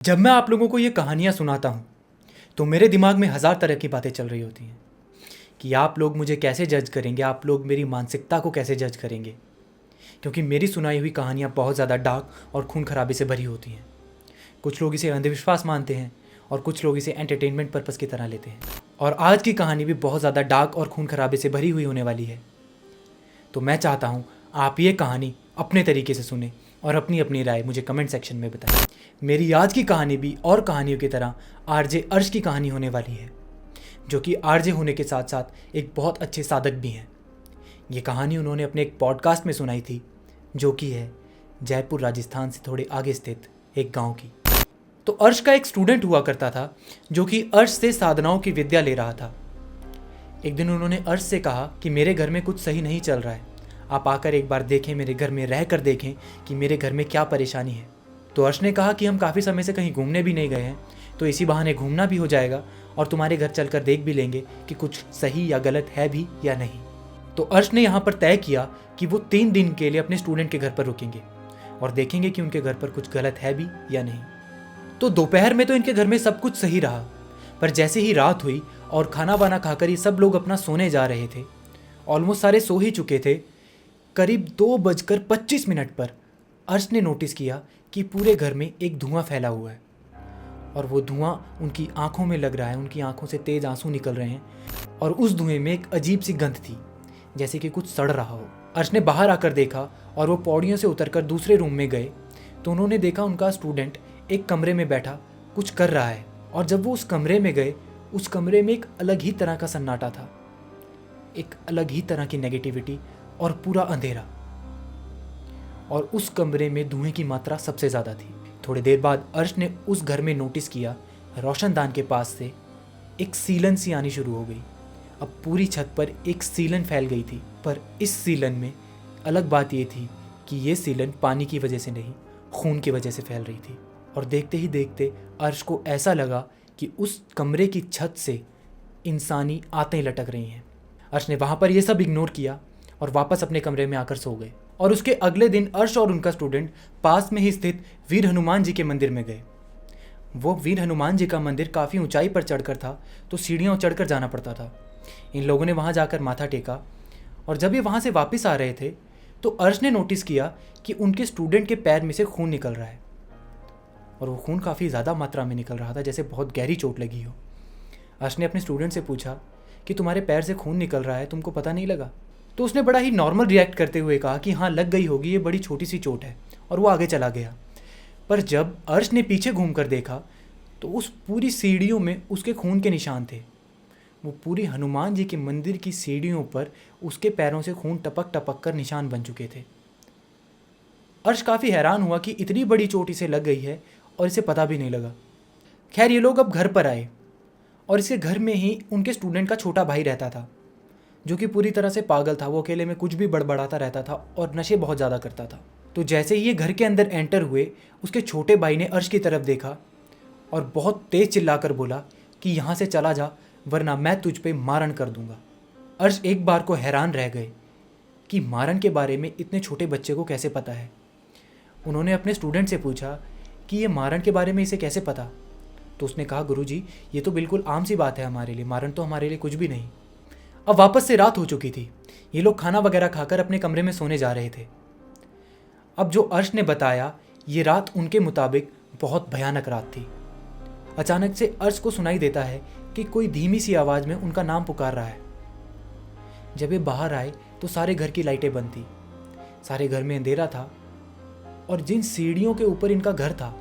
जब मैं आप लोगों को ये कहानियाँ सुनाता हूँ तो मेरे दिमाग में हज़ार तरह की बातें चल रही होती हैं कि आप लोग मुझे कैसे जज करेंगे, आप लोग मेरी मानसिकता को कैसे जज करेंगे। क्योंकि मेरी सुनाई हुई कहानियाँ बहुत ज़्यादा डार्क और खून खराबे से भरी होती हैं। कुछ लोग इसे अंधविश्वास मानते हैं और कुछ लोग इसे एंटरटेनमेंट पर्पज़ की तरह लेते हैं। और आज की कहानी भी बहुत ज़्यादा डार्क और खून खराबे से भरी हुई होने वाली है। तो मैं चाहता हूँ आप ये कहानी अपने तरीके से सुने और अपनी अपनी राय मुझे कमेंट सेक्शन में बताएं। मेरी आज की कहानी भी और कहानियों की तरह आरजे अर्श की कहानी होने वाली है, जो कि आरजे होने के साथ साथ एक बहुत अच्छे साधक भी हैं। ये कहानी उन्होंने अपने एक पॉडकास्ट में सुनाई थी, जो कि है जयपुर राजस्थान से थोड़े आगे स्थित एक गांव की। तो अर्श का एक स्टूडेंट हुआ करता था जो कि अर्श से साधनाओं की विद्या ले रहा था। एक दिन उन्होंने अर्श से कहा कि मेरे घर में कुछ सही नहीं चल रहा है, आप आकर एक बार देखें, मेरे घर में रह कर देखें कि मेरे घर में क्या परेशानी है। तो अर्श ने कहा कि हम काफ़ी समय से कहीं घूमने भी नहीं गए हैं, तो इसी बहाने घूमना भी हो जाएगा और तुम्हारे घर चलकर देख भी लेंगे कि कुछ सही या गलत है भी या नहीं। तो अर्श ने यहाँ पर तय किया कि वो 3 दिन के लिए अपने स्टूडेंट के घर पर रुकेंगे और देखेंगे कि उनके घर पर कुछ गलत है भी या नहीं। तो दोपहर में तो इनके घर में सब कुछ सही रहा, पर जैसे ही रात हुई और खाना वाना खाकर ये सब लोग अपना सोने जा रहे थे, ऑलमोस्ट सारे सो ही चुके थे, करीब 2:25 पर अर्श ने नोटिस किया कि पूरे घर में एक धुआं फैला हुआ है और वो धुआं उनकी आंखों में लग रहा है। उनकी आंखों से तेज आंसू निकल रहे हैं और उस धुएं में एक अजीब सी गंध थी, जैसे कि कुछ सड़ रहा हो। अर्श ने बाहर आकर देखा और वो पौड़ियों से उतरकर दूसरे रूम में गए तो उन्होंने देखा उनका स्टूडेंट एक कमरे में बैठा कुछ कर रहा है। और जब वो उस कमरे में गए, उस कमरे में एक अलग ही तरह का सन्नाटा था, एक अलग ही तरह की नेगेटिविटी और पूरा अंधेरा। और उस कमरे में धुएं की मात्रा सबसे ज़्यादा थी। थोड़ी देर बाद अर्श ने उस घर में नोटिस किया रोशनदान के पास से एक सीलन सी आनी शुरू हो गई। अब पूरी छत पर एक सीलन फैल गई थी, पर इस सीलन में अलग बात ये थी कि ये सीलन पानी की वजह से नहीं, खून की वजह से फैल रही थी। और देखते ही देखते अर्श को ऐसा लगा कि उस कमरे की छत से इंसानी आंतें लटक रही हैं। अर्श ने वहाँ पर ये सब इग्नोर किया और वापस अपने कमरे में आकर सो गए। और उसके अगले दिन अर्श और उनका स्टूडेंट पास में ही स्थित वीर हनुमान जी के मंदिर में गए। वो वीर हनुमान जी का मंदिर काफ़ी ऊंचाई पर चढ़कर था, तो सीढ़ियाँ चढ़कर जाना पड़ता था। इन लोगों ने वहाँ जाकर माथा टेका और जब ये वहाँ से वापस आ रहे थे तो अर्श ने नोटिस किया कि उनके स्टूडेंट के पैर में से खून निकल रहा है और वो खून काफ़ी ज़्यादा मात्रा में निकल रहा था, जैसे बहुत गहरी चोट लगी हो। अर्श ने अपने स्टूडेंट से पूछा कि तुम्हारे पैर से खून निकल रहा है, तुमको पता नहीं लगा? तो उसने बड़ा ही नॉर्मल रिएक्ट करते हुए कहा कि हाँ, लग गई होगी, ये बड़ी छोटी सी चोट है, और वो आगे चला गया। पर जब अर्श ने पीछे घूमकर देखा तो उस पूरी सीढ़ियों में उसके खून के निशान थे। वो पूरी हनुमान जी के मंदिर की सीढ़ियों पर उसके पैरों से खून टपक टपक कर निशान बन चुके थे। अर्श काफ़ी हैरान हुआ कि इतनी बड़ी चोट इसे लग गई है और इसे पता भी नहीं लगा। खैर, ये लोग अब घर पर आए और इसके घर में ही उनके स्टूडेंट का छोटा भाई रहता था, जो कि पूरी तरह से पागल था। वो अकेले में कुछ भी बड़बड़ाता रहता था और नशे बहुत ज़्यादा करता था। तो जैसे ही ये घर के अंदर एंटर हुए, उसके छोटे भाई ने अर्श की तरफ देखा और बहुत तेज़ चिल्लाकर बोला कि यहाँ से चला जा, वरना मैं तुझ पे मारन कर दूंगा। अर्श एक बार को हैरान रह गए कि मारन के बारे में इतने छोटे बच्चे को कैसे पता है। उन्होंने अपने स्टूडेंट से पूछा कि ये मारन के बारे में इसे कैसे पता। तो उसने कहा, गुरुजी, ये तो बिल्कुल आम सी बात है हमारे लिए, मारन तो हमारे लिए कुछ भी नहीं। अब वापस से रात हो चुकी थी। ये लोग खाना वगैरह खाकर अपने कमरे में सोने जा रहे थे। अब जो अर्श ने बताया, ये रात उनके मुताबिक बहुत भयानक रात थी। अचानक से अर्श को सुनाई देता है कि कोई धीमी सी आवाज़ में उनका नाम पुकार रहा है। जब ये बाहर आए तो सारे घर की लाइटें बंद थी, सारे घर में अंधेरा था और जिन सीढ़ियों के ऊपर इनका घर था,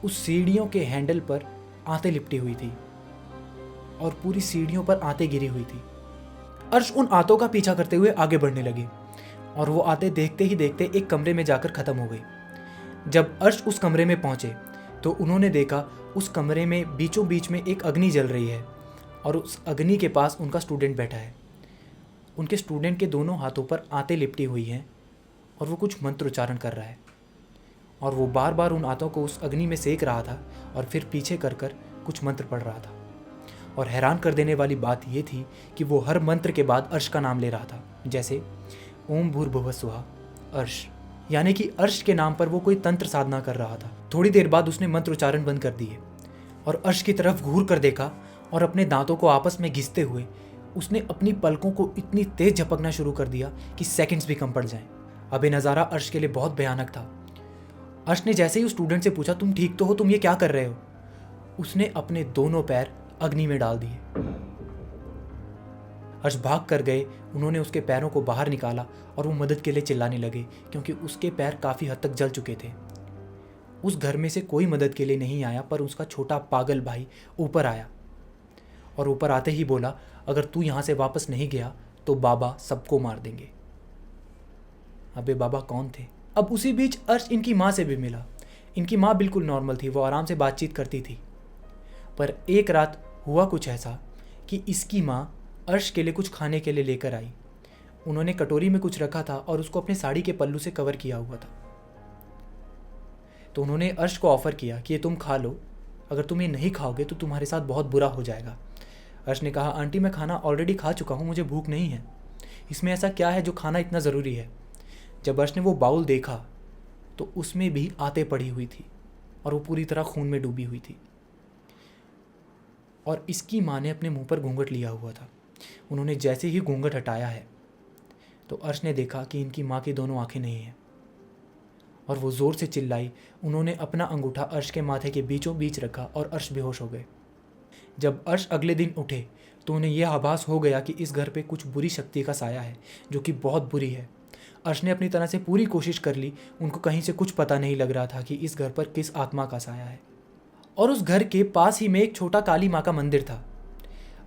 उस सीढ़ियों के हैंडल पर आंतें लिपटी हुई थी और पूरी सीढ़ियों पर आंतें गिरी हुई थी। अर्श उन आंतों का पीछा करते हुए आगे बढ़ने लगे और वो आंतें देखते ही देखते एक कमरे में जाकर ख़त्म हो गई। जब अर्श उस कमरे में पहुंचे तो उन्होंने देखा उस कमरे में बीचों बीच में एक अग्नि जल रही है और उस अग्नि के पास उनका स्टूडेंट बैठा है। उनके स्टूडेंट के दोनों हाथों पर आंतें लिपटी हुई हैं और वो कुछ मंत्र उच्चारण कर रहा है और वो बार बार उन आंतों को उस अग्नि में सेक रहा था और फिर पीछे कर कर कुछ मंत्र पढ़ रहा था। और हैरान कर देने वाली बात यह थी कि वो हर मंत्र के बाद अर्श का नाम ले रहा था, जैसे ओम भूर्भुवः स्वः अर्श, यानी कि अर्श के नाम पर वो कोई तंत्र साधना कर रहा था। थोड़ी देर बाद उसने मंत्र उच्चारण बंद कर दिए और अर्श की तरफ घूर कर देखा और अपने दांतों को आपस में घिसते हुए उसने अपनी पलकों को इतनी तेज झपकना शुरू कर दिया कि सेकंड्स भी कम पड़ जाएं। अब ये नज़ारा अर्श के लिए बहुत भयानक था। अर्श ने जैसे ही उस स्टूडेंट से पूछा, तुम ठीक तो हो, तुम ये क्या कर रहे हो, उसने अपने दोनों पैर अग्नि में डाल दिए। अर्श भाग कर गए। उन्होंने उसके पैरों को बाहर निकाला और वो मदद के लिए चिल्लाने लगे क्योंकि उसके पैर काफ़ी हद तक जल चुके थे। उस घर में से कोई मदद के लिए नहीं आया, पर उसका छोटा पागल भाई ऊपर आया और ऊपर आते ही बोला, अगर तू यहाँ से वापस नहीं गया तो बाबा सबको मार देंगे। अबे बाबा कौन थे? अब उसी बीच अर्श इनकी माँ से भी मिला। इनकी माँ बिल्कुल नॉर्मल थी, वो आराम से बातचीत करती थी। पर एक रात हुआ कुछ ऐसा कि इसकी माँ अर्श के लिए कुछ खाने के लिए लेकर आई। उन्होंने कटोरी में कुछ रखा था और उसको अपने साड़ी के पल्लू से कवर किया हुआ था। तो उन्होंने अर्श को ऑफ़र किया कि ये तुम खा लो, अगर तुम ये नहीं खाओगे तो तुम्हारे साथ बहुत बुरा हो जाएगा। अर्श ने कहा, आंटी मैं खाना ऑलरेडी खा चुका हूँ, मुझे भूख नहीं है, इसमें ऐसा क्या है जो खाना इतना ज़रूरी है। जब अर्श ने वो बाउल देखा तो उसमें भी आते पड़ी हुई थी और वो पूरी तरह खून में डूबी हुई थी। और इसकी माँ ने अपने मुंह पर घूंघट लिया हुआ था। उन्होंने जैसे ही घूंघट हटाया है तो अर्श ने देखा कि इनकी माँ की दोनों आंखें नहीं हैं और वो ज़ोर से चिल्लाई। उन्होंने अपना अंगूठा अर्श के माथे के बीचों बीच रखा और अर्श बेहोश हो गए। जब अर्श अगले दिन उठे तो उन्हें यह आभास हो गया कि इस घर पे कुछ बुरी शक्ति का साया है जो कि बहुत बुरी है। अर्श ने अपनी तरह से पूरी कोशिश कर ली, उनको कहीं से कुछ पता नहीं लग रहा था कि इस घर पर किस आत्मा का साया है। और उस घर के पास ही में एक छोटा काली माँ का मंदिर था।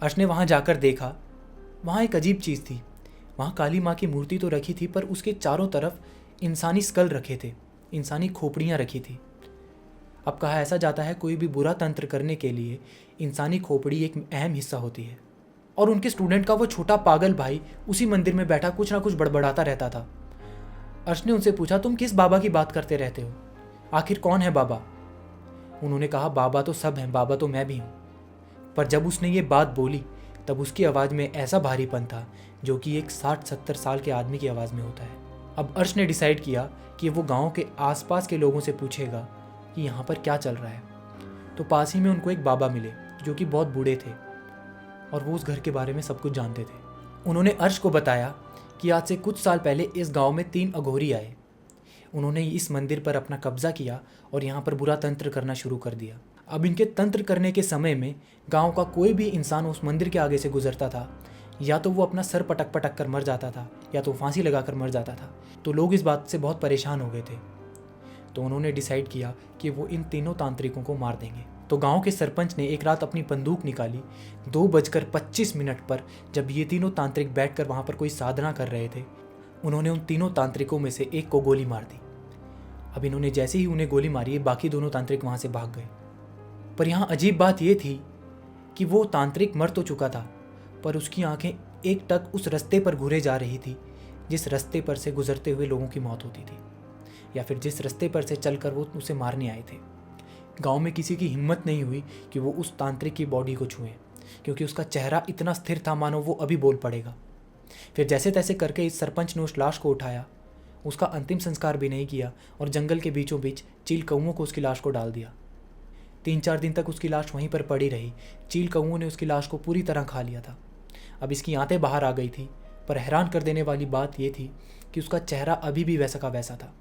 अर्श ने वहाँ जाकर देखा, वहाँ एक अजीब चीज़ थी। वहाँ काली माँ की मूर्ति तो रखी थी, पर उसके चारों तरफ इंसानी स्कल रखे थे, इंसानी खोपड़ियाँ रखी थी। अब कहा ऐसा जाता है कोई भी बुरा तंत्र करने के लिए इंसानी खोपड़ी एक अहम हिस्सा होती है। और उनके स्टूडेंट का वो छोटा पागल भाई उसी मंदिर में बैठा कुछ ना कुछ बड़बड़ाता रहता था। अर्श ने उनसे पूछा, तुम किस बाबा की बात करते रहते हो, आखिर कौन है बाबा? उन्होंने कहा, बाबा तो सब हैं, बाबा तो मैं भी हूँ। पर जब उसने ये बात बोली तब उसकी आवाज़ में ऐसा भारीपन था जो कि एक 60-70 साल के आदमी की आवाज़ में होता है। अब अर्श ने डिसाइड किया कि वो गांव के आसपास के लोगों से पूछेगा कि यहाँ पर क्या चल रहा है। तो पास ही में उनको एक बाबा मिले जो कि बहुत बूढ़े थे और वो उस घर के बारे में सब कुछ जानते थे। उन्होंने अर्श को बताया कि आज से कुछ साल पहले इस गांव में 3 अघोरी आए। उन्होंने इस मंदिर पर अपना कब्जा किया और यहाँ पर बुरा तंत्र करना शुरू कर दिया। अब इनके तंत्र करने के समय में गांव का कोई भी इंसान उस मंदिर के आगे से गुजरता था, या तो वो अपना सर पटक पटक कर मर जाता था या तो फांसी लगाकर मर जाता था। तो लोग इस बात से बहुत परेशान हो गए थे। तो उन्होंने डिसाइड किया कि वो इन तीनों तांत्रिकों को मार देंगे। तो गांव के सरपंच ने एक रात अपनी बंदूक निकाली। 2:25 पर जब ये तीनों तांत्रिक बैठकर वहाँ पर कोई साधना कर रहे थे, उन्होंने उन तीनों तांत्रिकों में से एक को गोली मार दी। अब इन्होंने जैसे ही उन्हें गोली मारी, बाकी दोनों तांत्रिक वहाँ से भाग गए। पर यहाँ अजीब बात यह थी कि वो तांत्रिक मर तो चुका था, पर उसकी आंखें एक टक उस रास्ते पर घूरे जा रही थी जिस रास्ते पर से गुजरते हुए लोगों की मौत होती थी, या फिर जिस रास्ते पर से चलकर वो उसे मारने आए थे। गांव में किसी की हिम्मत नहीं हुई कि वो उस तांत्रिक की बॉडी को छुएं, क्योंकि उसका चेहरा इतना स्थिर था मानो वो अभी बोल पड़ेगा। फिर जैसे तैसे करके इस सरपंच ने उस लाश को उठाया, उसका अंतिम संस्कार भी नहीं किया और जंगल के बीचों बीच चील कौओं को उसकी लाश को डाल दिया। 3-4 दिन तक उसकी लाश वहीं पर पड़ी रही। चील कौओं ने उसकी लाश को पूरी तरह खा लिया था। अब इसकी आंतें बाहर आ गई थी, पर हैरान कर देने वाली बात यह थी कि उसका चेहरा अभी भी वैसा का वैसा था।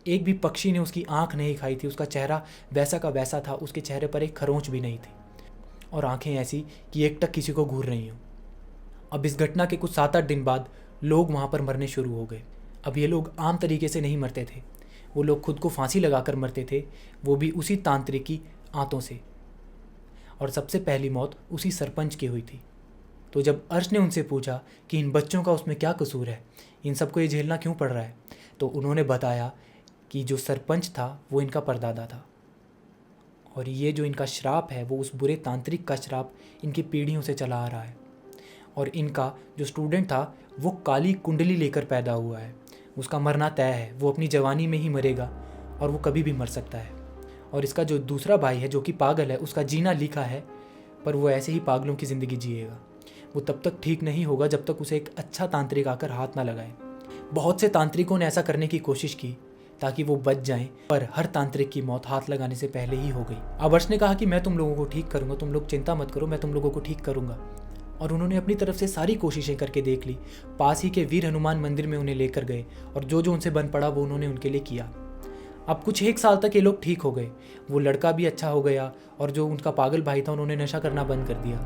एक भी पक्षी ने उसकी आंख नहीं खाई थी, उसका चेहरा वैसा का वैसा था। उसके चेहरे पर एक खरोंच भी नहीं थी और आंखें ऐसी कि एक टक किसी को घूर रही हों। अब इस घटना के कुछ 7-8 दिन बाद लोग वहाँ पर मरने शुरू हो गए। अब ये लोग आम तरीके से नहीं मरते थे, वो लोग खुद को फांसी लगाकर मरते थे, वो भी उसी तांत्रिक की आंतों से। और सबसे पहली मौत उसी सरपंच की हुई थी। तो जब अर्श ने उनसे पूछा कि इन बच्चों का उसमें क्या कसूर है, इन सबको ये झेलना क्यों पड़ रहा है, तो उन्होंने बताया कि जो सरपंच था वो इनका परदादा था और ये जो इनका श्राप है वो उस बुरे तांत्रिक का श्राप इनकी पीढ़ियों से चला आ रहा है। और इनका जो स्टूडेंट था वो काली कुंडली लेकर पैदा हुआ है, उसका मरना तय है, वो अपनी जवानी में ही मरेगा और वो कभी भी मर सकता है। और इसका जो दूसरा भाई है जो कि पागल है, उसका जीना लिखा है, पर वो ऐसे ही पागलों की ज़िंदगी जिएगा। वो तब तक ठीक नहीं होगा जब तक उसे एक अच्छा तांत्रिक आकर हाथ ना लगाए। बहुत से तांत्रिकों ने ऐसा करने की कोशिश की, ताकि वो बच जाएं, पर हर तांत्रिक की मौत हाथ लगाने से पहले ही हो गई। अब अर्श ने कहा कि मैं तुम लोगों को ठीक करूंगा, तुम लोग चिंता मत करो, मैं तुम लोगों को ठीक करूंगा। और उन्होंने अपनी तरफ से सारी कोशिशें करके देख ली। पास ही के वीर हनुमान मंदिर में उन्हें लेकर गए और जो जो उनसे बन पड़ा वो उन्होंने उनके लिए किया। अब कुछ 1 साल तक ये लोग ठीक हो गए। वो लड़का भी अच्छा हो गया और जो उनका पागल भाई था उन्होंने नशा करना बंद कर दिया।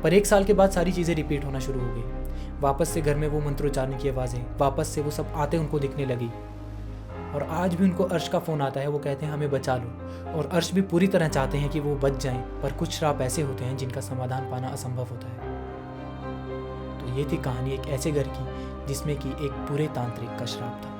पर 1 साल के बाद सारी चीज़ें रिपीट होना शुरू हो गई। वापस से घर में वो मंत्रोच्चारण की आवाज़ें, वापस से वो सब आते उनको दिखने लगी। और आज भी उनको अर्श का फ़ोन आता है, वो कहते हैं हमें बचा लो। और अर्श भी पूरी तरह चाहते हैं कि वो बच जाएं, पर कुछ श्राप ऐसे होते हैं जिनका समाधान पाना असंभव होता है। तो ये थी कहानी एक ऐसे घर की जिसमें कि एक बुरे तांत्रिक का श्राप था।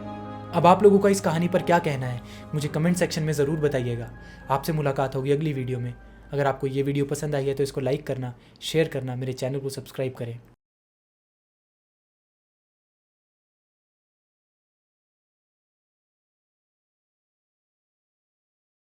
अब आप लोगों का इस कहानी पर क्या कहना है मुझे कमेंट सेक्शन में ज़रूर बताइएगा। आपसे मुलाकात होगी अगली वीडियो में। अगर आपको ये वीडियो पसंद आई है तो इसको लाइक करना, शेयर करना, मेरे चैनल को सब्सक्राइब करें।